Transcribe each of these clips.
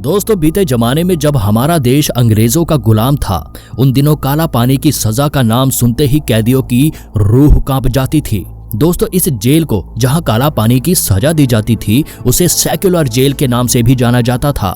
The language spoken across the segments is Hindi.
दोस्तों बीते जमाने में जब हमारा देश अंग्रेजों का गुलाम था, उन दिनों काला पानी की सजा का नाम सुनते ही कैदियों की रूह कांप जाती थी। दोस्तों इस जेल को जहां काला पानी की सजा दी जाती थी उसे सेक्युलर जेल के नाम से भी जाना जाता था।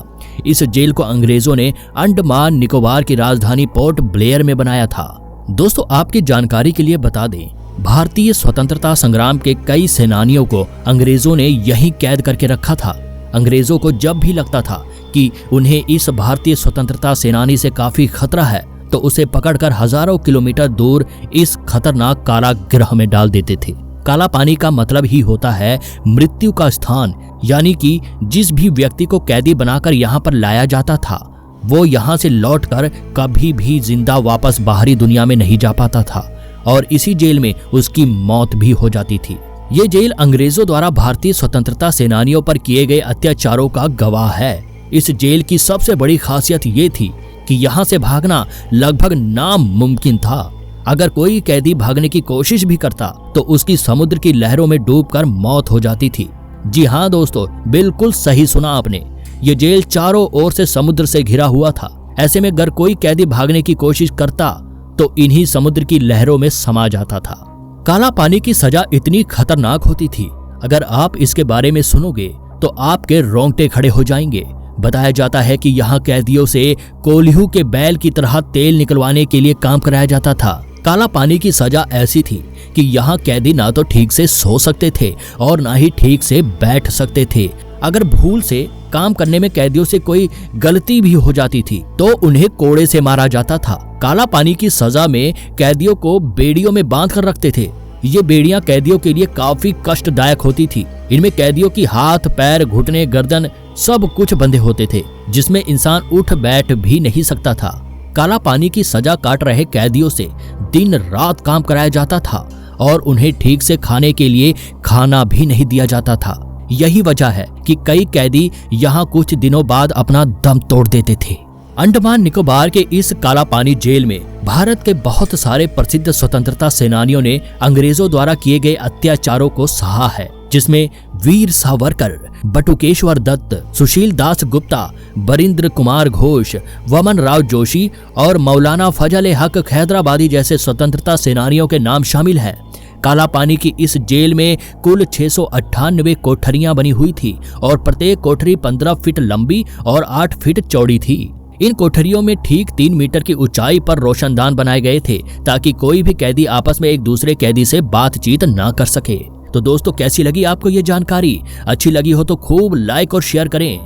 इस जेल को अंग्रेजों ने अंडमान निकोबार की राजधानी पोर्ट ब्लेयर में बनाया था। दोस्तों आपकी जानकारी के लिए बता दें, भारतीय स्वतंत्रता संग्राम के कई सेनानियों को अंग्रेजों ने यहीं कैद करके रखा था। अंग्रेजों को जब भी लगता था कि उन्हें इस भारतीय स्वतंत्रता सेनानी से काफी खतरा है तो उसे पकड़कर हजारों किलोमीटर दूर इस खतरनाक कारागृह में डाल देते थे। काला पानी का मतलब ही होता है मृत्यु का स्थान, यानी कि जिस भी व्यक्ति को कैदी बनाकर यहाँ पर लाया जाता था वो यहाँ से लौटकर कभी भी जिंदा वापस बाहरी दुनिया में नहीं जा पाता था और इसी जेल में उसकी मौत भी हो जाती थी। ये जेल अंग्रेजों द्वारा भारतीय स्वतंत्रता सेनानियों पर किए गए अत्याचारों का गवाह है। इस जेल की सबसे बड़ी खासियत ये थी कि यहाँ से भागना लगभग नामुमकिन था। अगर कोई कैदी भागने की कोशिश भी करता तो उसकी समुद्र की लहरों में डूबकर मौत हो जाती थी। जी हाँ दोस्तों, बिल्कुल सही सुना आपने। ये जेल चारों ओर से समुद्र से घिरा हुआ था। ऐसे में अगर कोई कैदी भागने की कोशिश करता तो इन्हीं समुद्र की लहरों में समा जाता था। काला पानी की सजा इतनी खतरनाक होती थी, अगर आप इसके बारे में सुनोगे तो आपके रोंगटे खड़े हो जाएंगे। बताया जाता है कि यहाँ कैदियों से कोल्हू के बैल की तरह तेल निकलवाने के लिए काम कराया जाता था। काला पानी की सजा ऐसी थी कि यहाँ कैदी ना तो ठीक से सो सकते थे और ना ही ठीक से बैठ सकते थे। अगर भूल से काम करने में कैदियों से कोई गलती भी हो जाती थी तो उन्हें कोड़े से मारा जाता था। काला पानी की सजा में कैदियों को बेड़ियों में बांध कर रखते थे। ये बेड़ियां कैदियों के लिए काफी कष्टदायक होती थी। इनमें कैदियों की हाथ, पैर, घुटने, गर्दन सब कुछ बंधे होते थे, जिसमें इंसान उठ बैठ भी नहीं सकता था। काला पानी की सजा काट रहे कैदियों से दिन रात काम कराया जाता था और उन्हें ठीक से खाने के लिए खाना भी नहीं दिया जाता था। यही वजह है कि कई कैदी यहाँ कुछ दिनों बाद अपना दम तोड़ देते थे। अंडमान निकोबार के इस काला पानी जेल में भारत के बहुत सारे प्रसिद्ध स्वतंत्रता सेनानियों ने अंग्रेजों द्वारा किए गए अत्याचारों को सहा है, जिसमें वीर सावरकर, बटुकेश्वर दत्त, सुशील दास गुप्ता, बरिंद्र कुमार घोष, वमन राव जोशी और मौलाना फजल हक हैदराबादी जैसे स्वतंत्रता सेनानियों के नाम शामिल हैं। काला पानी की इस जेल में कुल 698 कोठरियां बनी हुई थी और प्रत्येक कोठरी 15 फीट लंबी और 8 फीट चौड़ी थी। इन कोठरियों में ठीक 3 मीटर की ऊंचाई पर रोशनदान बनाए गए थे ताकि कोई भी कैदी आपस में एक दूसरे कैदी से बातचीत ना कर सके। तो दोस्तों कैसी लगी आपको ये जानकारी? अच्छी लगी हो तो खूब लाइक और शेयर करें।